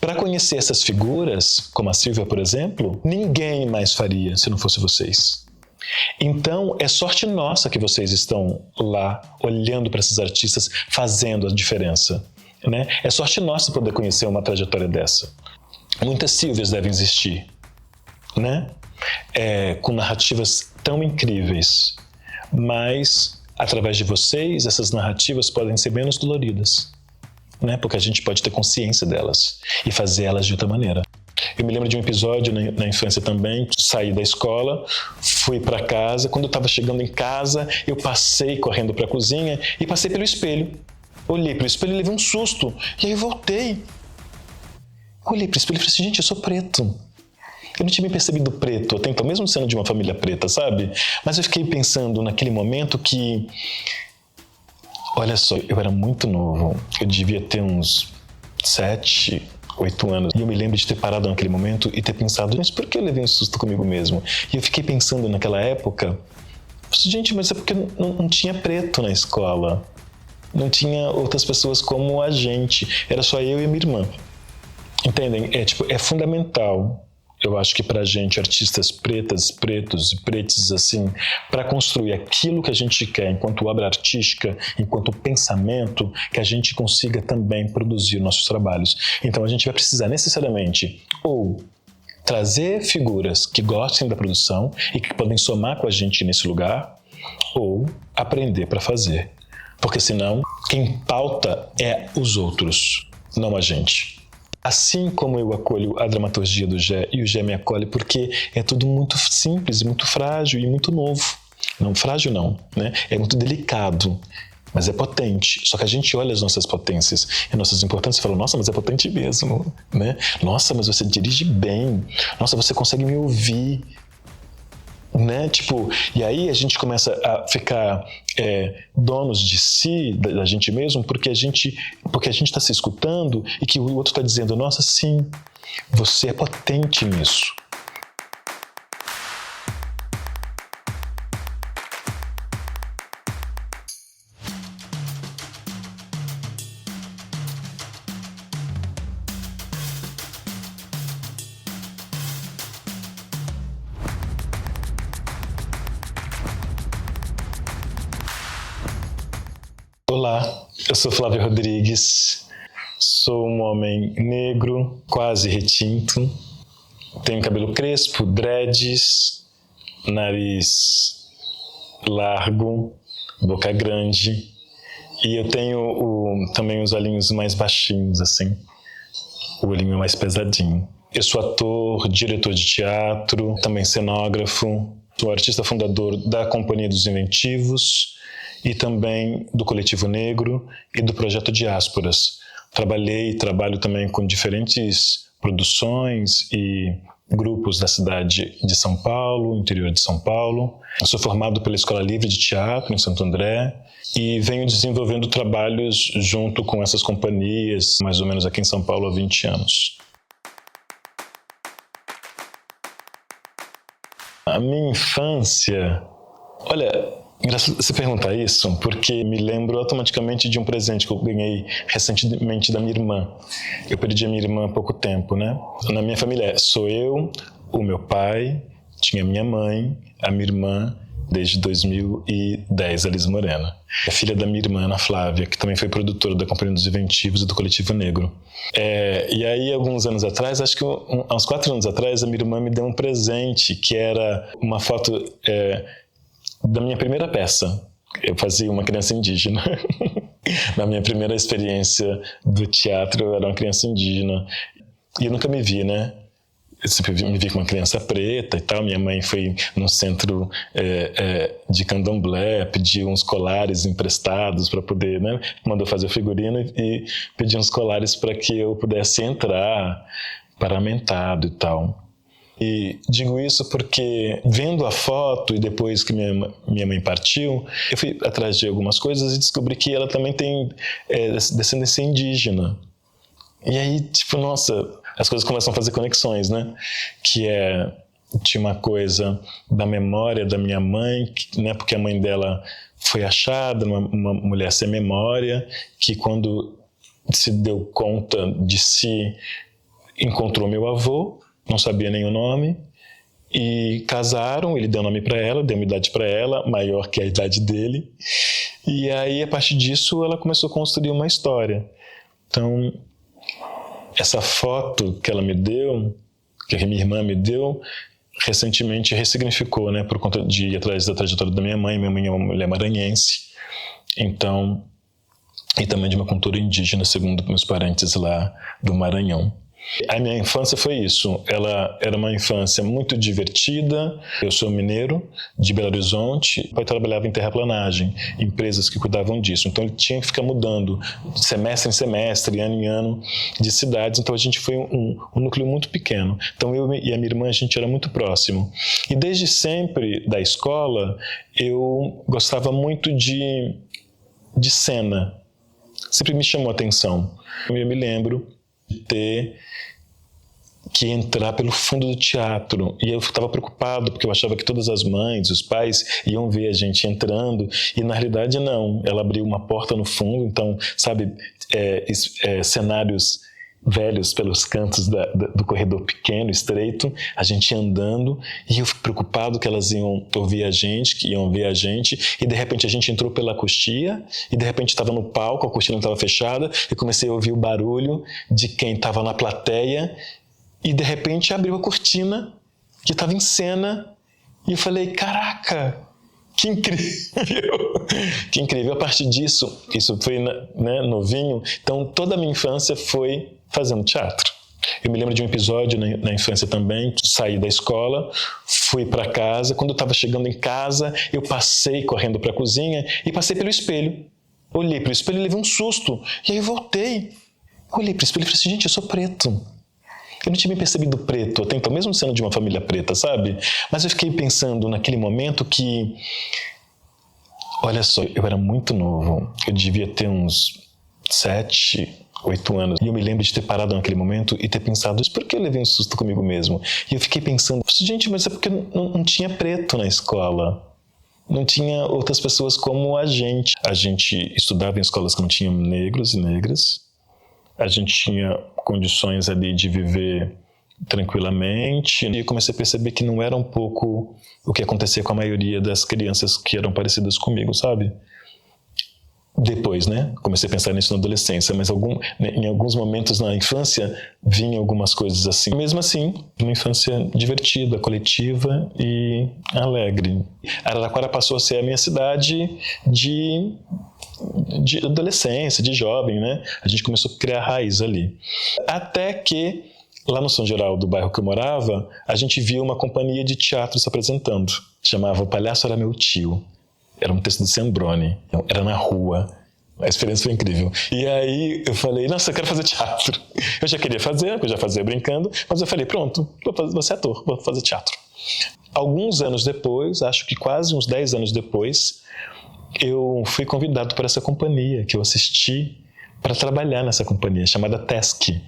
para conhecer essas figuras, como a Sílvia, por exemplo, ninguém mais faria se não fosse vocês. Então, é sorte nossa que vocês estão lá, olhando para esses artistas, fazendo a diferença, né? É sorte nossa poder conhecer uma trajetória dessa. Muitas Sílvias devem existir, né? Com narrativas tão incríveis, mas, através de vocês, essas narrativas podem ser menos doloridas, né? Porque a gente pode ter consciência delas e fazer elas de outra maneira. Eu me lembro de um episódio na infância também, saí da escola, fui para casa, quando eu estava chegando em casa, eu passei correndo para a cozinha e passei pelo espelho. Olhei para o espelho e levei um susto, e aí eu voltei. Olhei para o espelho e falei assim, gente, eu sou preto. Eu não tinha me percebido preto, até então, mesmo sendo de uma família preta, sabe? Mas eu fiquei pensando naquele momento que, olha só, eu era muito novo, eu devia ter uns 7, 8 anos. E eu me lembro de ter parado naquele momento e ter pensado, mas por que eu levei um susto comigo mesmo? E eu fiquei pensando naquela época, gente, mas é porque não tinha preto na escola. Não tinha outras pessoas como a gente. Era só eu e a minha irmã. Entendem? É fundamental, eu acho que pra gente, artistas pretas, pretos e pretes, assim, para construir aquilo que a gente quer enquanto obra artística, enquanto pensamento, que a gente consiga também produzir nossos trabalhos. Então a gente vai precisar necessariamente ou trazer figuras que gostem da produção e que podem somar com a gente nesse lugar, ou aprender para fazer. Porque senão, quem pauta é os outros, não a gente. Assim como eu acolho a dramaturgia do Gé e o Gé me acolhe porque é tudo muito simples, muito frágil e muito novo. Não, frágil não, né? É muito delicado, mas é potente. Só que a gente olha as nossas potências e nossas importâncias e fala, nossa, mas é potente mesmo, né? Nossa, mas você dirige bem. Nossa, você consegue me ouvir. Né? E aí a gente começa a ficar donos de si, da gente mesmo, porque a gente está se escutando e que o outro está dizendo, nossa, sim, você é potente nisso. Olá, eu sou Flávio Rodrigues, sou um homem negro, quase retinto, tenho cabelo crespo, dreads, nariz largo, boca grande e eu tenho também os olhinhos mais baixinhos, assim, o olhinho mais pesadinho. Eu sou ator, diretor de teatro, também cenógrafo, sou artista fundador da Companhia dos Inventivos, e também do Coletivo Negro e do Projeto Diásporas. Trabalhei e trabalho também com diferentes produções e grupos da cidade de São Paulo, interior de São Paulo. Eu sou formado pela Escola Livre de Teatro em Santo André e venho desenvolvendo trabalhos junto com essas companhias, mais ou menos aqui em São Paulo há 20 anos. A minha infância... Olha, engraçado você perguntar isso, porque me lembro automaticamente de um presente que eu ganhei recentemente da minha irmã. Eu perdi a minha irmã há pouco tempo, né? Na minha família sou eu, o meu pai, tinha minha mãe, a minha irmã, desde 2010, a Liz Morena. É filha da minha irmã, Ana Flávia, que também foi produtora da Companhia dos Inventivos e do Coletivo Negro. E aí, alguns anos atrás, acho que há uns 4 anos atrás, a minha irmã me deu um presente, que era uma foto... da minha primeira peça. Eu fazia uma criança indígena. Na minha primeira experiência do teatro, eu era uma criança indígena. E eu nunca me vi, né? Eu sempre me vi com uma criança preta e tal. Minha mãe foi num centro de candomblé, pediu uns colares emprestados para poder, né? Mandou fazer o figurino e pediu uns colares para que eu pudesse entrar paramentado e tal. E digo isso porque, vendo a foto e depois que minha mãe partiu, eu fui atrás de algumas coisas e descobri que ela também tem descendência indígena. E aí, nossa, as coisas começam a fazer conexões, né? Tinha uma coisa da memória da minha mãe, né? Porque a mãe dela foi achada, uma mulher sem memória, que quando se deu conta de si, encontrou meu avô, não sabia nem o nome, e casaram, ele deu nome para ela, deu uma idade para ela, maior que a idade dele, e aí a partir disso ela começou a construir uma história. Então, essa foto que ela me deu, que a minha irmã me deu, recentemente ressignificou, né, por conta de ir atrás da trajetória da minha mãe é uma mulher maranhense, então, e também de uma cultura indígena, segundo meus parentes lá do Maranhão. A minha infância foi isso, ela era uma infância muito divertida. Eu sou mineiro, de Belo Horizonte, meu pai trabalhava em terraplanagem, empresas que cuidavam disso, então ele tinha que ficar mudando de semestre em semestre, ano em ano, de cidades, então a gente foi um núcleo muito pequeno. Então eu e a minha irmã, a gente era muito próximo. E desde sempre, da escola, eu gostava muito de cena, sempre me chamou a atenção. Eu me lembro de ter que entrar pelo fundo do teatro, e eu estava preocupado porque eu achava que todas as mães, os pais iam ver a gente entrando, e na realidade não, ela abriu uma porta no fundo, então, sabe, cenários velhos pelos cantos do corredor pequeno, estreito, a gente andando, e eu fico preocupado que elas iam ouvir a gente, que iam ver a gente, e de repente a gente entrou pela coxia, e de repente estava no palco, a cortina estava fechada, e comecei a ouvir o barulho de quem estava na plateia, e de repente abriu a cortina, que estava em cena, e eu falei, caraca, que incrível! Que incrível! A partir disso, isso foi, né, novinho, então toda a minha infância foi fazendo teatro. Eu me lembro de um episódio na infância também, que saí da escola, fui para casa, quando eu estava chegando em casa, eu passei correndo para a cozinha e passei pelo espelho. Olhei para o espelho e levei um susto, e aí eu voltei. Olhei para o espelho e falei assim, gente, eu sou preto. Eu não tinha me percebido preto, até então, mesmo sendo de uma família preta, sabe? Mas eu fiquei pensando naquele momento que, olha só, eu era muito novo, eu devia ter uns 7, 8 anos, e eu me lembro de ter parado naquele momento e ter pensado, por que eu levei um susto comigo mesmo? E eu fiquei pensando, gente, mas é porque não tinha preto na escola. Não tinha outras pessoas como a gente. A gente estudava em escolas que não tinham negros e negras. A gente tinha condições ali de viver tranquilamente, e eu comecei a perceber que não era um pouco o que acontecia com a maioria das crianças que eram parecidas comigo, sabe? Depois, né? Comecei a pensar nisso na adolescência, mas em alguns momentos na infância vinham algumas coisas assim. Mesmo assim, uma infância divertida, coletiva e alegre. Araraquara passou a ser a minha cidade de adolescência, de jovem, né? A gente começou a criar raiz ali. Até que, lá no São Geraldo, do bairro que eu morava, a gente viu uma companhia de teatro se apresentando. Chamava O Palhaço Era Meu Tio. Era um texto de Sembroni. Era na rua. A experiência foi incrível. E aí eu falei, nossa, eu quero fazer teatro. Eu já queria fazer, porque eu já fazia brincando, mas eu falei, pronto, vou ser ator, vou fazer teatro. Alguns anos depois, acho que quase uns 10 anos depois, eu fui convidado para essa companhia, que eu assisti para trabalhar nessa companhia, chamada TESC,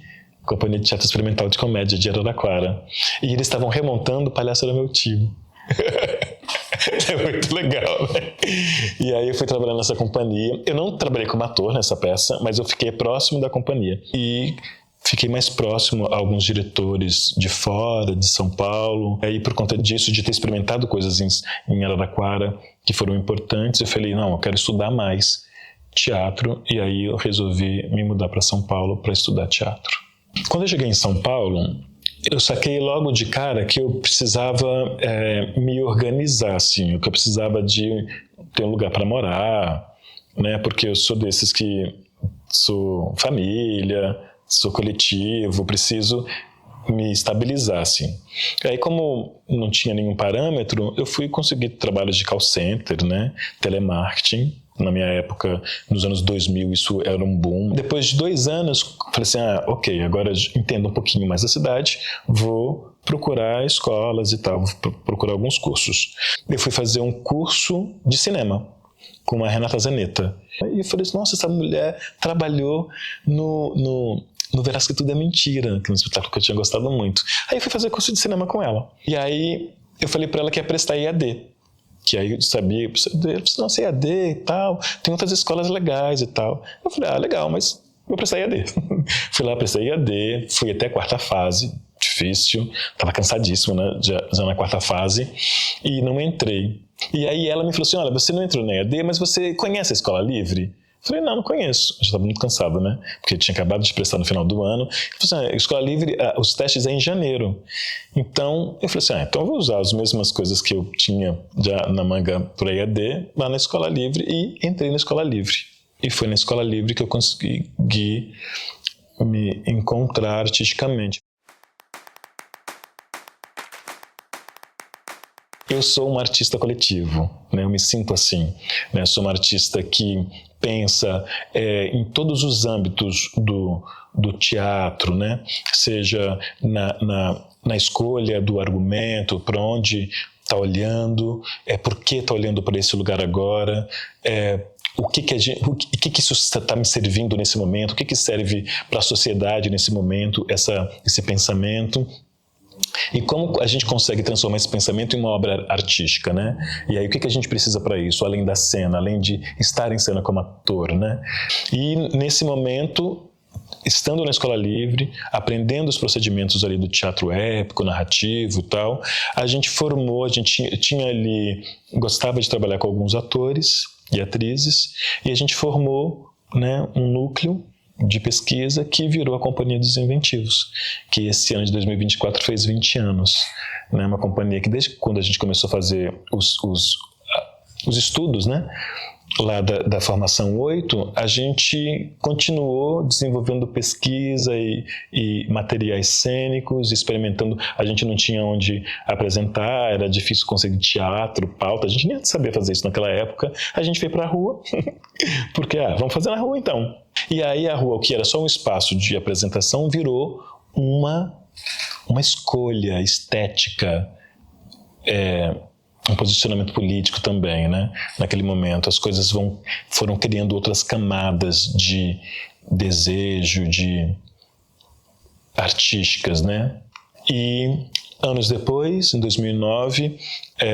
Companhia de Teatro Experimental de Comédia de Araraquara. E eles estavam remontando O Palhaço Era Meu Tio. É muito legal, né? E aí eu fui trabalhar nessa companhia. Eu não trabalhei como ator nessa peça, mas eu fiquei próximo da companhia. E fiquei mais próximo a alguns diretores de fora, de São Paulo. Aí, por conta disso, de ter experimentado coisas em Araraquara que foram importantes, eu falei, não, eu quero estudar mais teatro. E aí eu resolvi me mudar para São Paulo para estudar teatro. Quando eu cheguei em São Paulo, eu saquei logo de cara que eu precisava me organizar, assim, que eu precisava de ter um lugar para morar, né? Porque eu sou desses que sou família, sou coletivo, preciso me estabilizar, assim. Aí, como não tinha nenhum parâmetro, eu fui conseguir trabalhos de call center, né? Telemarketing. Na minha época, nos anos 2000, isso era um boom. Depois de 2 anos, falei assim, ok, agora entendo um pouquinho mais da cidade, vou procurar escolas e tal, vou procurar alguns cursos. Eu fui fazer um curso de cinema com a Renata Zanetta. E eu falei assim, nossa, essa mulher trabalhou no Verás que Tudo é Mentira, que é um espetáculo que eu tinha gostado muito. Aí eu fui fazer curso de cinema com ela. E aí eu falei para ela que ia prestar EAD. Que aí eu sabia, eu disse, nossa, EAD e tal, tem outras escolas legais e tal. Eu falei, legal, mas vou prestar EAD. Fui lá, prestei EAD, fui até a quarta fase, difícil, estava cansadíssimo, né, já na quarta fase, e não entrei. E aí ela me falou assim, olha, você não entrou na EAD, mas você conhece a Escola Livre? Eu falei, não conheço. Eu já estava muito cansado, né? Porque eu tinha acabado de prestar no final do ano. Eu falei assim, a Escola Livre, os testes é em janeiro. Então, eu falei assim, então eu vou usar as mesmas coisas que eu tinha já na manga para EAD, lá na Escola Livre, e entrei na Escola Livre. E foi na Escola Livre que eu consegui me encontrar artisticamente. Eu sou um artista coletivo, né? Eu me sinto assim, né? Sou um artista que pensa em todos os âmbitos do teatro, né? Seja na escolha do argumento, para onde está olhando, por que está olhando para esse lugar agora, o que isso está me servindo nesse momento, o que serve para a sociedade nesse momento, esse pensamento. E como a gente consegue transformar esse pensamento em uma obra artística, né? E aí o que a gente precisa para isso, além da cena, além de estar em cena como ator, né? E nesse momento, estando na Escola Livre, aprendendo os procedimentos ali do teatro épico, narrativo e tal, a gente tinha ali, gostava de trabalhar com alguns atores e atrizes, e a gente formou, né, um núcleo de pesquisa que virou a Companhia dos Inventivos, que esse ano de 2024 fez 20 anos. Né? Uma companhia que desde quando a gente começou a fazer os estudos, né? Lá da formação 8, a gente continuou desenvolvendo pesquisa e materiais cênicos, experimentando. A gente não tinha onde apresentar, era difícil conseguir teatro, pauta, a gente nem sabia fazer isso naquela época. A gente veio para a rua, porque vamos fazer na rua então. E aí a rua, o que era só um espaço de apresentação, virou uma escolha estética, um posicionamento político também, né? Naquele momento as coisas foram criando outras camadas de desejo, de artísticas, né? E anos depois, em 2009,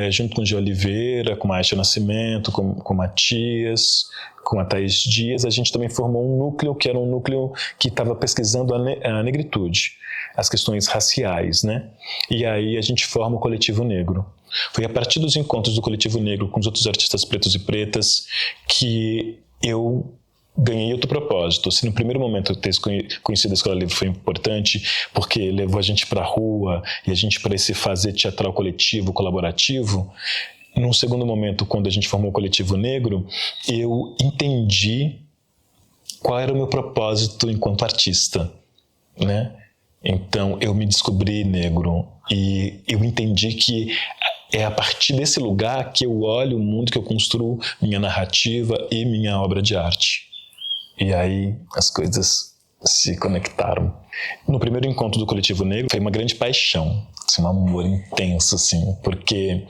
junto com o Gê Oliveira, com a Aisha Nascimento, com o Matias, com a Thaís Dias, a gente também formou um núcleo que era um núcleo que estava pesquisando a negritude, as questões raciais, né? E aí a gente forma o Coletivo Negro. Foi a partir dos encontros do Coletivo Negro com os outros artistas pretos e pretas que eu ganhei outro propósito. Se no primeiro momento eu ter conhecido a Escola Livre foi importante, porque levou a gente para a rua e a gente para esse fazer teatral coletivo, colaborativo, num segundo momento, quando a gente formou o Coletivo Negro, eu entendi qual era o meu propósito enquanto artista, né? Então, eu me descobri negro e eu entendi que é a partir desse lugar que eu olho o mundo, que eu construo minha narrativa e minha obra de arte. E aí as coisas se conectaram. No primeiro encontro do Coletivo Negro foi uma grande paixão, assim, um amor intenso, assim, porque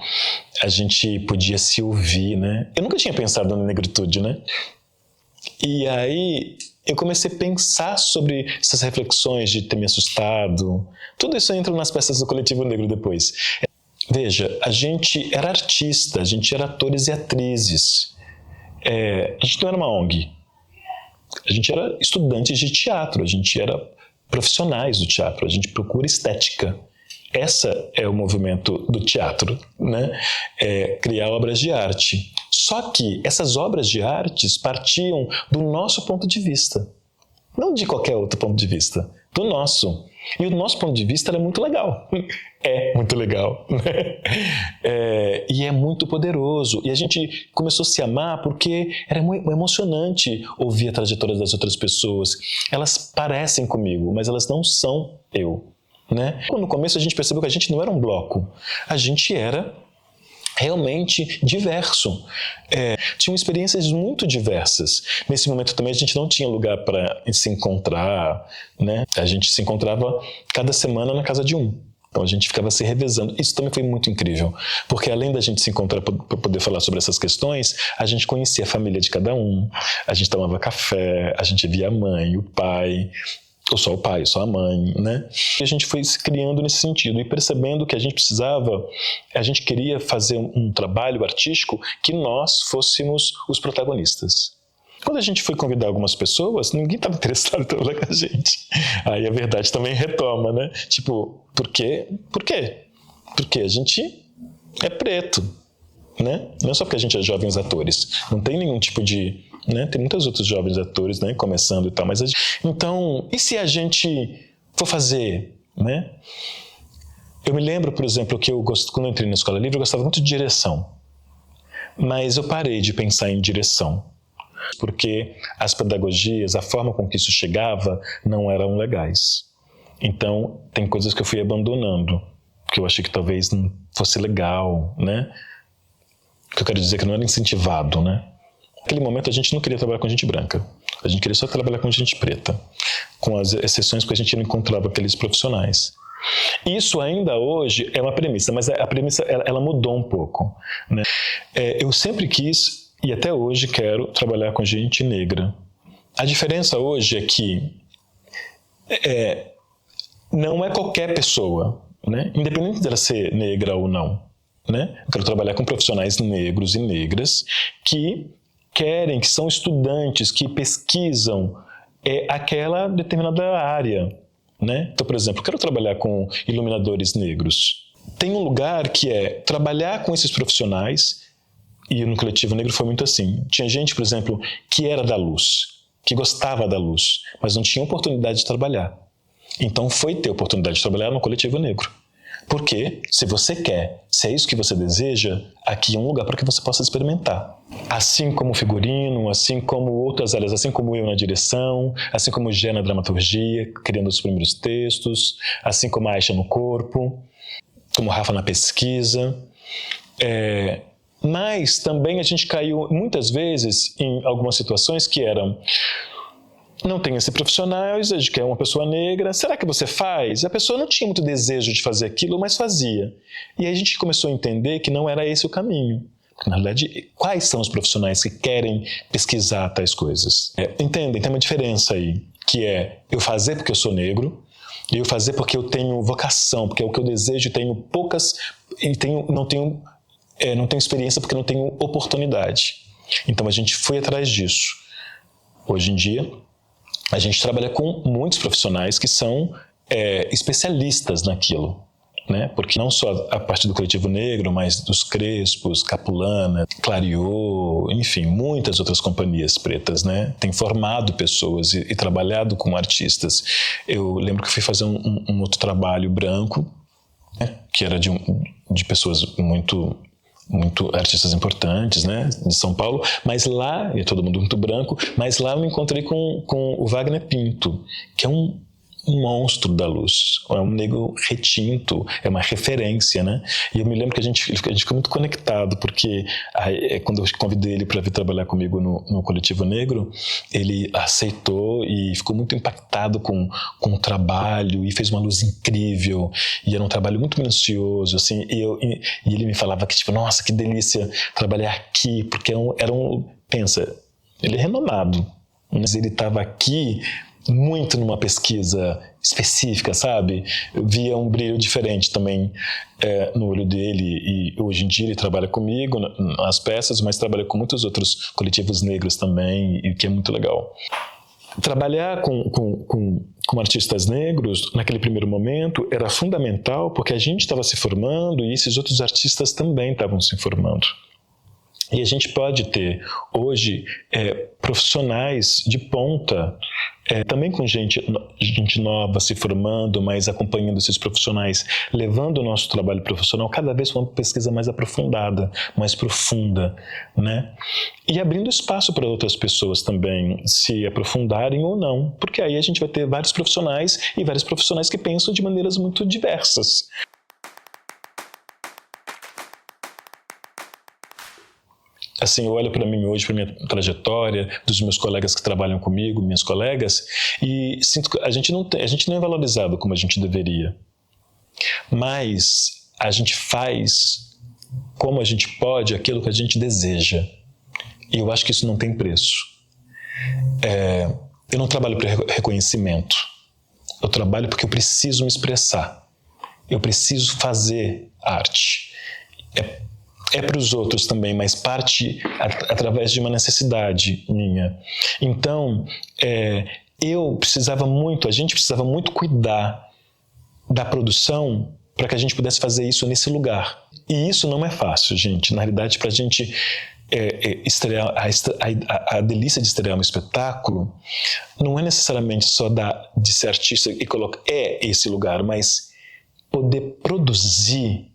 a gente podia se ouvir, né? Eu nunca tinha pensado na negritude, né? E aí eu comecei a pensar sobre essas reflexões de ter me assustado. Tudo isso entra nas peças do Coletivo Negro depois. Veja, a gente era artista, a gente era atores e atrizes. A gente não era uma ONG. A gente era estudantes de teatro, a gente era profissionais do teatro, a gente procura estética. Essa é o movimento do teatro, né? Criar obras de arte. Só que essas obras de artes partiam do nosso ponto de vista. Não de qualquer outro ponto de vista, do nosso. E o nosso ponto de vista era muito legal. É muito legal. Né? E é muito poderoso. E a gente começou a se amar porque era muito emocionante ouvir a trajetória das outras pessoas. Elas parecem comigo, mas elas não são eu. Né? No começo a gente percebeu que a gente não era um bloco. A gente era realmente diverso. Tinham experiências muito diversas. Nesse momento também a gente não tinha lugar para se encontrar, né? A gente se encontrava cada semana na casa de um. Então a gente ficava se revezando. Isso também foi muito incrível, porque além da gente se encontrar para poder falar sobre essas questões, a gente conhecia a família de cada um, a gente tomava café, a gente via a mãe, o pai, ou só o pai, ou só a mãe, né? E a gente foi se criando nesse sentido e percebendo que a gente queria fazer um trabalho artístico que nós fôssemos os protagonistas. Quando a gente foi convidar algumas pessoas, ninguém estava interessado em trabalhar com a gente. Aí a verdade também retoma, né? Tipo, por quê? Por quê? Porque a gente é preto, né? Não é só porque a gente é jovens atores. Não tem nenhum tipo de... né? Tem muitos outros jovens atores, né? Começando e tal, mas então, e se a gente for fazer, né? Eu me lembro, por exemplo, que quando eu entrei na Escola Livre, eu gostava muito de direção. Mas eu parei de pensar em direção, porque as pedagogias, a forma com que isso chegava, não eram legais. Então, tem coisas que eu fui abandonando, que eu achei que talvez não fosse legal, né? O que eu quero dizer é que não era incentivado, né? Naquele momento a gente não queria trabalhar com gente branca, a gente queria só trabalhar com gente preta, com as exceções que a gente não encontrava aqueles profissionais. Isso ainda hoje é uma premissa, mas a premissa ela mudou um pouco, né? Eu sempre quis, e até hoje quero, trabalhar com gente negra. A diferença hoje é que não é qualquer pessoa, né? Independente dela ser negra ou não, né? Eu quero trabalhar com profissionais negros e negras que querem, que são estudantes, que pesquisam aquela determinada área, né? Então, por exemplo, eu quero trabalhar com iluminadores negros. Tem um lugar que é trabalhar com esses profissionais, e no Coletivo Negro foi muito assim. Tinha gente, por exemplo, que era da luz, que gostava da luz, mas não tinha oportunidade de trabalhar. Então foi ter oportunidade de trabalhar no Coletivo Negro. Porque, se você quer, se é isso que você deseja, aqui é um lugar para que você possa experimentar. Assim como figurino, assim como outras áreas, assim como eu na direção, assim como o Gé na dramaturgia, criando os primeiros textos, assim como a Aisha no corpo, como o Rafa na pesquisa. Mas também a gente caiu muitas vezes em algumas situações que eram: não tem esse profissional, exige que é uma pessoa negra, será que você faz? A pessoa não tinha muito desejo de fazer aquilo, mas fazia. E aí a gente começou a entender que não era esse o caminho. Na verdade, quais são os profissionais que querem pesquisar tais coisas? Entendem? Tem uma diferença aí, que é eu fazer porque eu sou negro, e eu fazer porque eu tenho vocação, porque é o que eu desejo, tenho poucas, e não tenho experiência porque não tenho oportunidade. Então a gente foi atrás disso. Hoje em dia, a gente trabalha com muitos profissionais que são especialistas naquilo, né? Porque não só a parte do Coletivo Negro, mas dos Crespos, Capulana, Clariô, enfim, muitas outras companhias pretas, né? Tem formado pessoas e trabalhado com artistas. Eu lembro que eu fui fazer um outro trabalho branco, né? Que era de pessoas muito artistas importantes, né, de São Paulo, mas lá, e todo mundo muito branco, mas lá eu me encontrei com o Wagner Pinto, que é um monstro da luz, é um negro retinto, é uma referência, né? E eu me lembro que a gente ficou muito conectado, porque quando eu convidei ele para vir trabalhar comigo no Coletivo Negro, ele aceitou e ficou muito impactado com o trabalho e fez uma luz incrível, e era um trabalho muito minucioso, assim, e ele me falava que, tipo, nossa, que delícia trabalhar aqui, porque pensa, ele é renomado, mas ele estava aqui muito numa pesquisa específica, sabe? Eu via um brilho diferente também no olho dele, e hoje em dia ele trabalha comigo nas peças, mas trabalha com muitos outros coletivos negros também, e que é muito legal. Trabalhar com artistas negros, naquele primeiro momento, era fundamental, porque a gente estava se formando e esses outros artistas também estavam se formando. E a gente pode ter, hoje, profissionais de ponta, também com gente nova se formando, mas acompanhando esses profissionais, levando o nosso trabalho profissional cada vez com uma pesquisa mais aprofundada, mais profunda, né? E abrindo espaço para outras pessoas também se aprofundarem ou não, porque aí a gente vai ter vários profissionais e vários profissionais que pensam de maneiras muito diversas. Assim, eu olho para mim hoje, para minha trajetória, dos meus colegas que trabalham comigo, minhas colegas, e sinto que a gente não é valorizado como a gente deveria. Mas a gente faz como a gente pode aquilo que a gente deseja. E eu acho que isso não tem preço. Eu não trabalho para reconhecimento. Eu trabalho porque eu preciso me expressar. Eu preciso fazer arte. é para os outros também, mas parte através de uma necessidade minha. Então, a gente precisava muito cuidar da produção para que a gente pudesse fazer isso nesse lugar. E isso não é fácil, gente. Na realidade, para a gente estrear, a delícia de estrear um espetáculo não é necessariamente só de ser artista e colocar esse lugar, mas poder produzir,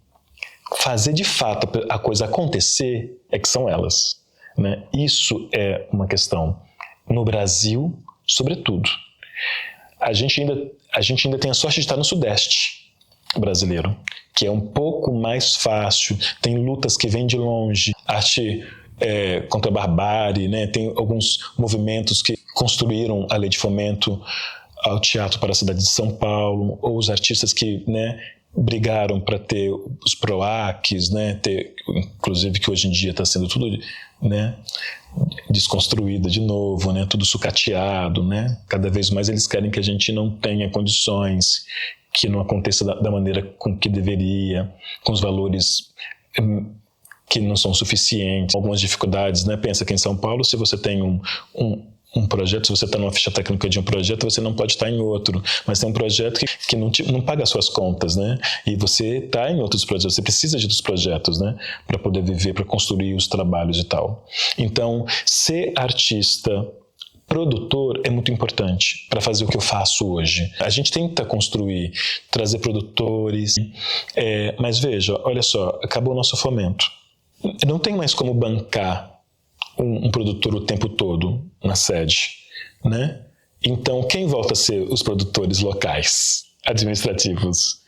fazer de fato a coisa acontecer, que são elas, né? Isso é uma questão no Brasil, sobretudo. A gente ainda tem a sorte de estar no Sudeste brasileiro, que é um pouco mais fácil, tem lutas que vêm de longe, arte contra a barbárie, né? Tem alguns movimentos que construíram a lei de fomento ao teatro para a cidade de São Paulo, ou os artistas que, né, brigaram para ter os PROACs, né? Inclusive que hoje em dia está sendo tudo, né, desconstruído de novo, né? Tudo sucateado, né? Cada vez mais eles querem que a gente não tenha condições, que não aconteça da maneira com que deveria, com os valores que não são suficientes, algumas dificuldades, né? Pensa que em São Paulo, se você tem um projeto, se você está numa ficha técnica de um projeto, você não pode estar em outro, mas tem um projeto que não paga as suas contas, né? E você está em outros projetos, você precisa de outros projetos, né? Para poder viver, para construir os trabalhos e tal. Então, ser artista, produtor é muito importante para fazer o que eu faço hoje. A gente tenta construir, trazer produtores, mas veja, olha só, acabou o nosso fomento. Não tem mais como bancar um produtor o tempo todo na sede, né? Então, quem volta a ser os produtores locais, administrativos?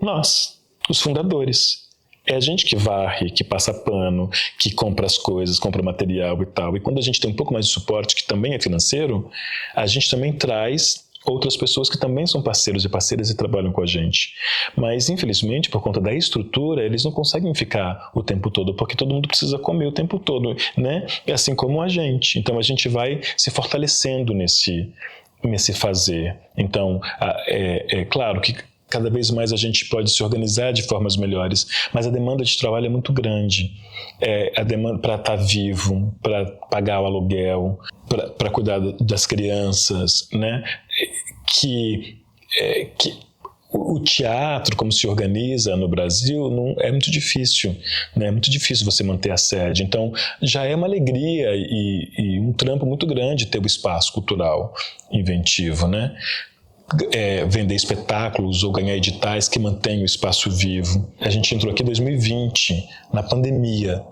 Nós, os fundadores. É a gente que varre, que passa pano, que compra as coisas, compra material e tal. E quando a gente tem um pouco mais de suporte, que também é financeiro, a gente também traz outras pessoas que também são parceiros e parceiras e trabalham com a gente. Mas, infelizmente, por conta da estrutura, eles não conseguem ficar o tempo todo, porque todo mundo precisa comer o tempo todo, né? Assim como a gente. Então, a gente vai se fortalecendo nesse fazer. Então, é claro que cada vez mais a gente pode se organizar de formas melhores, mas a demanda de trabalho é muito grande. A demanda para estar vivo, para pagar o aluguel, para cuidar das crianças, né? Que o teatro, como se organiza no Brasil, é muito difícil, né? É muito difícil você manter a sede. Então, já é uma alegria e um trampo muito grande ter o espaço cultural inventivo, né? Vender espetáculos ou ganhar editais que mantenham o espaço vivo. A gente entrou aqui em 2020, na pandemia,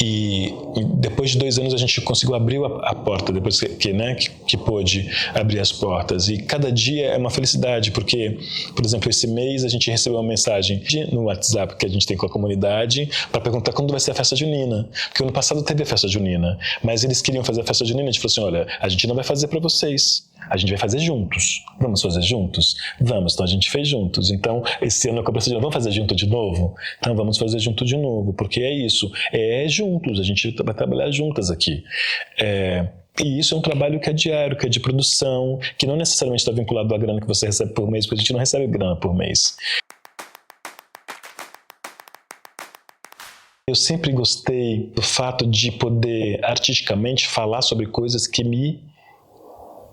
e depois de 2 anos a gente conseguiu abrir a porta, depois que pôde abrir as portas. E cada dia é uma felicidade, porque, por exemplo, esse mês a gente recebeu uma mensagem no WhatsApp que a gente tem com a comunidade para perguntar quando vai ser a festa junina. Porque ano passado teve a festa junina, mas eles queriam fazer a festa junina, a gente falou assim, olha, a gente não vai fazer para vocês, a gente vai fazer juntos. Vamos fazer juntos? Vamos, então a gente fez juntos. Então, esse ano a cobrança de novo, vamos fazer junto de novo? Então vamos fazer junto de novo, porque é isso, juntos, a gente vai trabalhar juntas aqui. E isso é um trabalho que é diário, que é de produção, que não necessariamente está vinculado à grana que você recebe por mês, porque a gente não recebe grana por mês. Eu sempre gostei do fato de poder artisticamente falar sobre coisas que me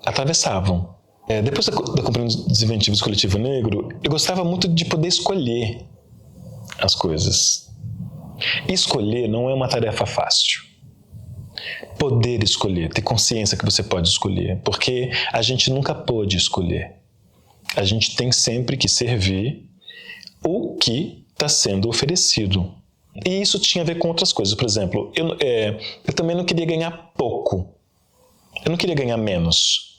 atravessavam. Depois da Companhia dos Inventivos do Coletivo Negro, eu gostava muito de poder escolher as coisas. Escolher não é uma tarefa fácil. Poder escolher, ter consciência que você pode escolher, porque a gente nunca pôde escolher. A gente tem sempre que servir o que está sendo oferecido. E isso tinha a ver com outras coisas. Por exemplo, eu também não queria ganhar pouco. Eu não queria ganhar menos.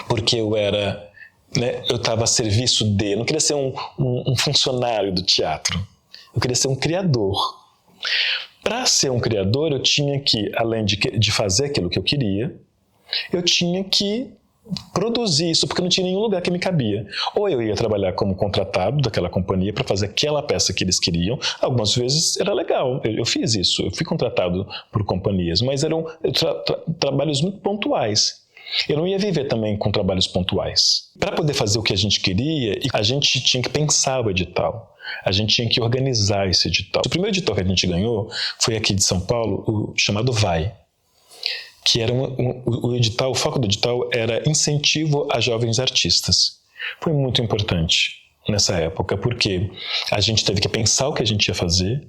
Porque eu estava a serviço eu não queria ser um funcionário do teatro. Eu queria ser um criador. Para ser um criador, eu tinha que, além de fazer aquilo que eu queria, eu tinha que produzir isso, porque não tinha nenhum lugar que me cabia. Ou eu ia trabalhar como contratado daquela companhia para fazer aquela peça que eles queriam. Algumas vezes era legal, eu fiz isso, eu fui contratado por companhias, mas eram trabalhos muito pontuais. Eu não ia viver também com trabalhos pontuais. Para poder fazer o que a gente queria, a gente tinha que pensar o edital. a gente tinha que organizar esse edital. O primeiro edital que a gente ganhou foi aqui de São Paulo, o chamado VAI, que era o edital, o foco do edital era incentivo a jovens artistas. Foi muito importante nessa época, porque a gente teve que pensar o que a gente ia fazer,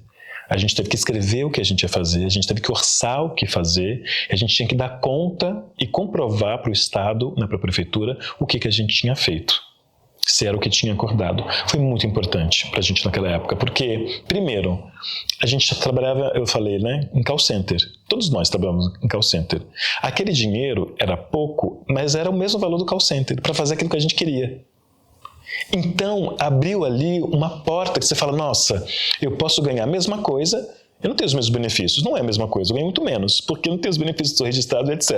a gente teve que escrever o que a gente ia fazer, a gente teve que orçar o que fazer, a gente tinha que dar conta e comprovar para o Estado, para a Prefeitura, o que a gente tinha feito, se era o que tinha acordado. Foi muito importante para a gente naquela época, porque, primeiro, a gente trabalhava, eu falei, em call center. Todos nós trabalhamos em call center. Aquele dinheiro era pouco, mas era o mesmo valor do call center, para fazer aquilo que a gente queria. Então, abriu ali uma porta que você fala, nossa, eu posso ganhar a mesma coisa, eu não tenho os mesmos benefícios, não é a mesma coisa, eu ganho muito menos, porque eu não tenho os benefícios do registrado, etc.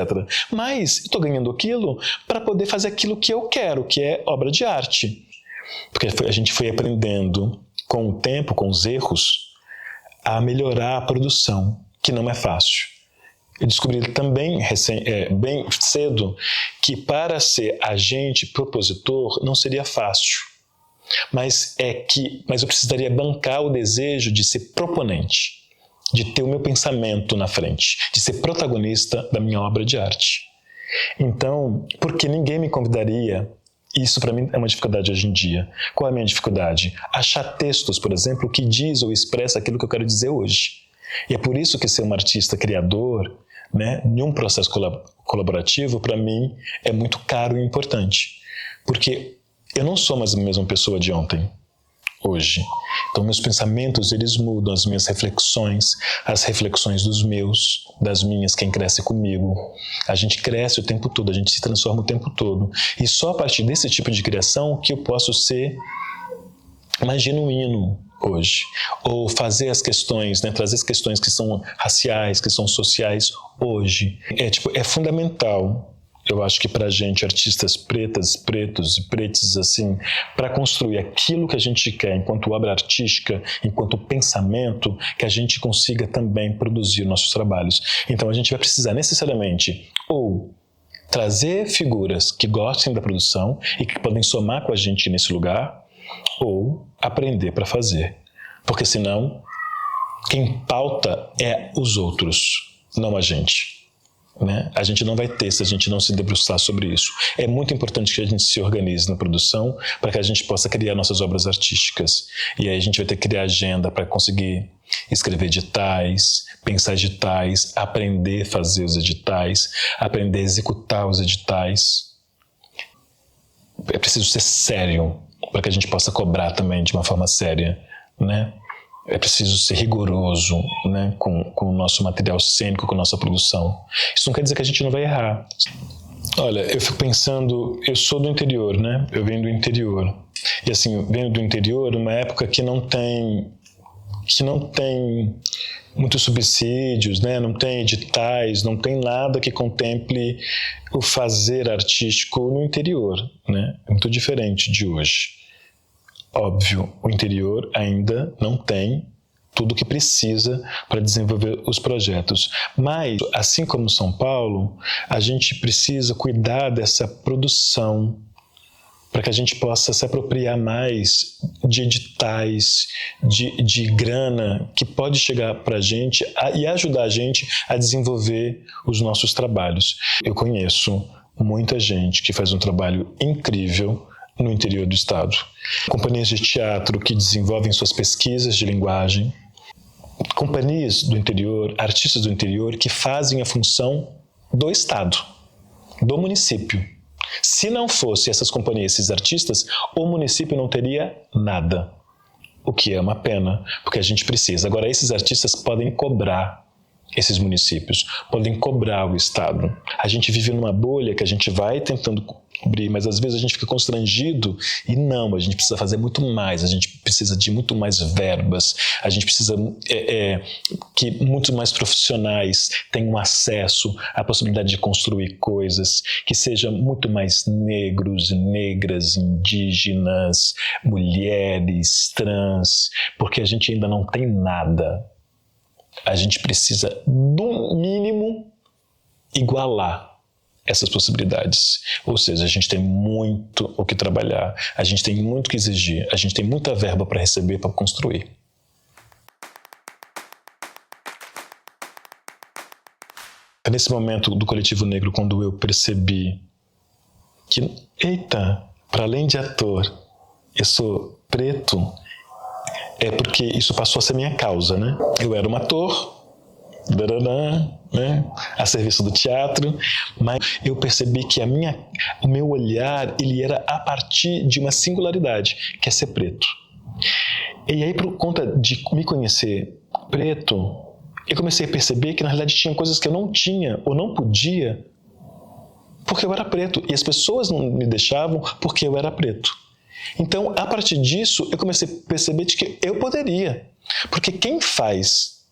Mas eu estou ganhando aquilo para poder fazer aquilo que eu quero, que é obra de arte. Porque a gente foi aprendendo com o tempo, com os erros, a melhorar a produção, que não é fácil. Eu descobri também, bem cedo, que para ser agente, propositor, não seria fácil. Mas eu precisaria bancar o desejo de ser proponente, de ter o meu pensamento na frente, de ser protagonista da minha obra de arte. Então, porque ninguém me convidaria, isso para mim é uma dificuldade hoje em dia. Qual é a minha dificuldade? Achar textos, por exemplo, que diz ou expressa aquilo que eu quero dizer hoje. E é por isso que ser um artista criador, em um processo colaborativo, para mim, é muito caro e importante. Porque eu não sou mais a mesma pessoa de ontem, hoje. Então, meus pensamentos, eles mudam, as minhas reflexões, as reflexões das minhas, quem cresce comigo. A gente cresce o tempo todo, a gente se transforma o tempo todo. E só a partir desse tipo de criação que eu posso ser mais genuíno hoje. Ou fazer as questões, trazer as questões que são raciais, que são sociais hoje. É fundamental. Eu acho que para a gente, artistas pretas, pretos e pretes, assim, para construir aquilo que a gente quer enquanto obra artística, enquanto pensamento, que a gente consiga também produzir nossos trabalhos. Então a gente vai precisar necessariamente ou trazer figuras que gostem da produção e que podem somar com a gente nesse lugar, ou aprender para fazer. Porque senão, quem pauta é os outros, não a gente. A gente não vai ter se a gente não se debruçar sobre isso. É muito importante que a gente se organize na produção para que a gente possa criar nossas obras artísticas. E aí a gente vai ter que criar agenda para conseguir escrever editais, pensar editais, aprender a fazer os editais, aprender a executar os editais. É preciso ser sério para que a gente possa cobrar também de uma forma séria, É preciso ser rigoroso, com o nosso material cênico, com a nossa produção. Isso não quer dizer que a gente não vai errar. Olha, eu fico pensando, eu sou do interior, Eu venho do interior. E assim, venho do interior numa época que não tem muitos subsídios, não tem editais, não tem nada que contemple o fazer artístico no interior, É muito diferente de hoje. Óbvio, o interior ainda não tem tudo o que precisa para desenvolver os projetos. Mas, assim como São Paulo, a gente precisa cuidar dessa produção para que a gente possa se apropriar mais de editais, de grana que pode chegar para a gente e ajudar a gente a desenvolver os nossos trabalhos. Eu conheço muita gente que faz um trabalho incrível no interior do estado. Companhias de teatro que desenvolvem suas pesquisas de linguagem, companhias do interior, artistas do interior que fazem a função do estado, do município. Se não fosse essas companhias, esses artistas, o município não teria nada, o que é uma pena, porque a gente precisa. Agora, esses artistas podem cobrar esses municípios, podem cobrar o estado. A gente vive numa bolha que a gente vai tentando cobrir, mas às vezes a gente fica constrangido e não, a gente precisa fazer muito mais, a gente precisa de muito mais verbas, a gente precisa que muitos mais profissionais tenham acesso à possibilidade de construir coisas, que sejam muito mais negros, negras, indígenas, mulheres, trans, porque a gente ainda não tem nada. A gente precisa, no mínimo, igualar essas possibilidades. Ou seja, a gente tem muito o que trabalhar, a gente tem muito o que exigir, a gente tem muita verba para receber, para construir. Nesse momento do Coletivo Negro, quando eu percebi que, eita, para além de ator, eu sou preto, é porque isso passou a ser minha causa, né? Eu era um ator, né, a serviço do teatro, mas eu percebi que o meu olhar ele era a partir de uma singularidade, que é ser preto. E aí, por conta de me conhecer preto, eu comecei a perceber que na realidade tinha coisas que eu não tinha ou não podia porque eu era preto, e as pessoas não me deixavam porque eu era preto. Então, a partir disso, eu comecei a perceber de que eu poderia, porque quem faz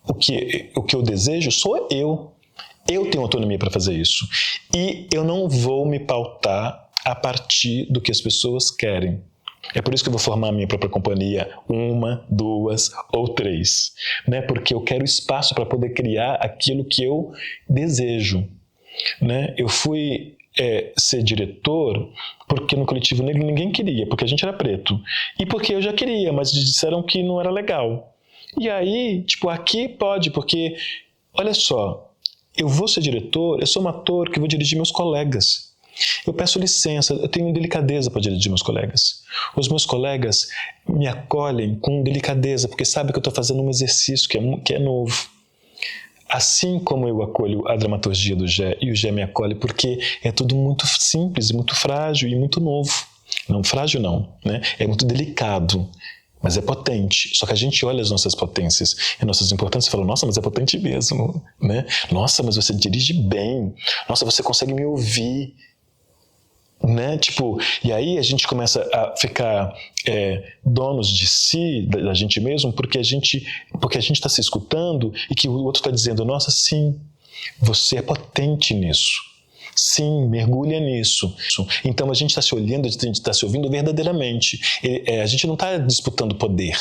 o que eu desejo sou eu. Eu tenho autonomia para fazer isso. E eu não vou me pautar a partir do que as pessoas querem. É por isso que eu vou formar a minha própria companhia, 1, 2 ou 3. Né? Porque eu quero espaço para poder criar aquilo que eu desejo. Né? Eu fui ser diretor porque no Coletivo Negro ninguém queria, porque a gente era preto. E porque eu já queria, mas disseram que não era legal. E aí, aqui pode, porque, olha só, eu vou ser diretor, eu sou um ator que vou dirigir meus colegas. Eu peço licença, eu tenho delicadeza para dirigir meus colegas. Os meus colegas me acolhem com delicadeza, porque sabem que eu estou fazendo um exercício que é novo. Assim como eu acolho a dramaturgia do Gé, e o Gé me acolhe, porque é tudo muito simples, muito frágil e muito novo. Não, frágil não, né? É muito delicado. Mas é potente. Só que a gente olha as nossas potências e nossas importâncias e fala, nossa, mas é potente mesmo, né? Nossa, mas você dirige bem. Nossa, você consegue me ouvir. Né? E aí a gente começa a ficar donos de si, da gente mesmo, porque a gente está se escutando e que o outro está dizendo, nossa, sim, você é potente nisso. Sim, mergulha nisso. Então a gente está se olhando, a gente está se ouvindo verdadeiramente. A gente não está disputando poder.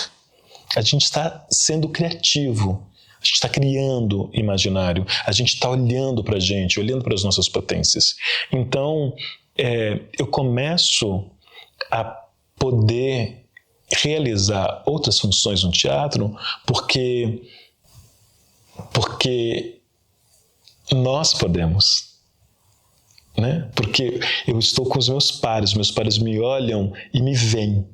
A gente está sendo criativo. A gente está criando imaginário. A gente está olhando para a gente, olhando para as nossas potências. Então, eu começo a poder realizar outras funções no teatro porque nós podemos. Né? Porque eu estou com os meus pares me olham e me veem.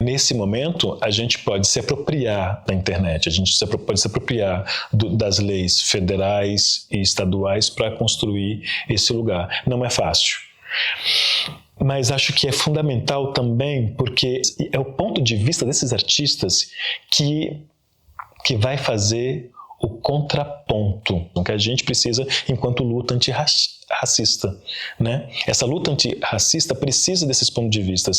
Nesse momento, a gente pode se apropriar da internet, a gente pode se apropriar das leis federais e estaduais para construir esse lugar. Não é fácil. Mas acho que é fundamental também, porque é o ponto de vista desses artistas que vai fazer o contraponto que a gente precisa enquanto luta antirracista. Né? Essa luta antirracista precisa desses pontos de vista.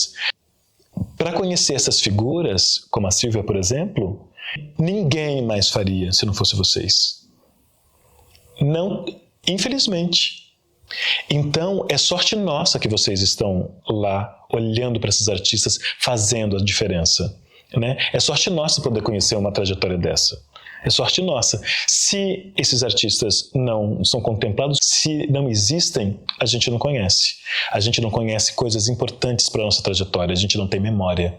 Para conhecer essas figuras, como a Silvia, por exemplo, ninguém mais faria se não fosse vocês. Não, infelizmente. Então, é sorte nossa que vocês estão lá, olhando para esses artistas, fazendo a diferença. Né? É sorte nossa poder conhecer uma trajetória dessa. É sorte nossa. Se esses artistas não são contemplados, se não existem, a gente não conhece. A gente não conhece coisas importantes para a nossa trajetória, a gente não tem memória.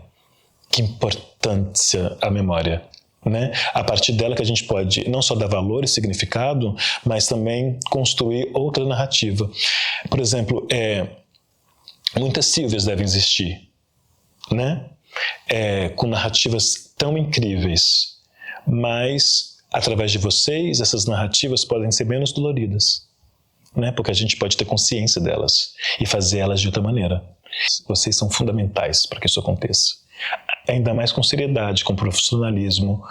Que importância a memória, né? A partir dela que a gente pode não só dar valor e significado, mas também construir outra narrativa. Por exemplo, muitas Silvias devem existir, né? Com narrativas tão incríveis. Mas, através de vocês, essas narrativas podem ser menos doloridas, né? Porque a gente pode ter consciência delas e fazer elas de outra maneira. Vocês são fundamentais para que isso aconteça. Ainda mais com seriedade, com profissionalismo,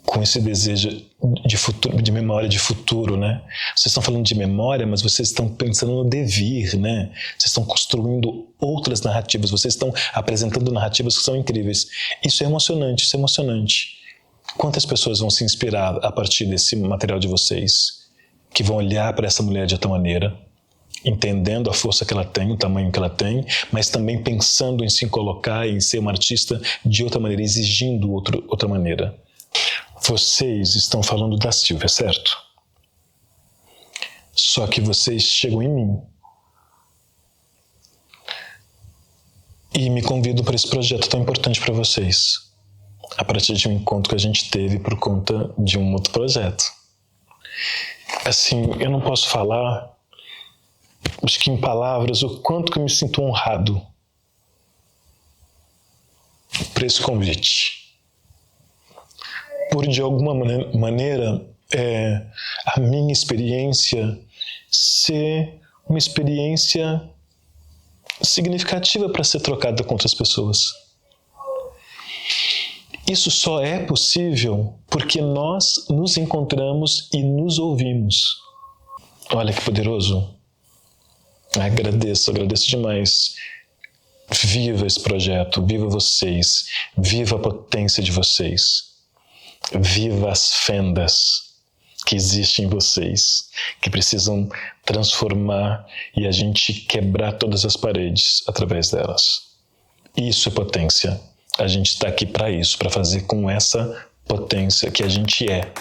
com esse desejo de futuro, de memória de futuro, né? Vocês estão falando de memória, mas vocês estão pensando no devir, né? Vocês estão construindo outras narrativas, vocês estão apresentando narrativas que são incríveis. Isso é emocionante, isso é emocionante. Quantas pessoas vão se inspirar a partir desse material de vocês, que vão olhar para essa mulher de outra maneira, entendendo a força que ela tem, o tamanho que ela tem, mas também pensando em se colocar, em ser uma artista de outra maneira, exigindo outra maneira. Vocês estão falando da Silvia, certo? Só que vocês chegam em mim e me convidam para esse projeto tão importante para vocês, a partir de um encontro que a gente teve por conta de um outro projeto. Assim, eu não posso falar, acho que em palavras, o quanto que eu me sinto honrado por esse convite. Por, de alguma maneira, a minha experiência ser uma experiência significativa para ser trocada com outras pessoas. Isso só é possível porque nós nos encontramos e nos ouvimos. Olha que poderoso. Agradeço demais. Viva esse projeto, viva vocês, viva a potência de vocês. Viva as fendas que existem em vocês, que precisam transformar e a gente quebrar todas as paredes através delas. Isso é potência. A gente está aqui para isso, para fazer com essa potência que a gente é,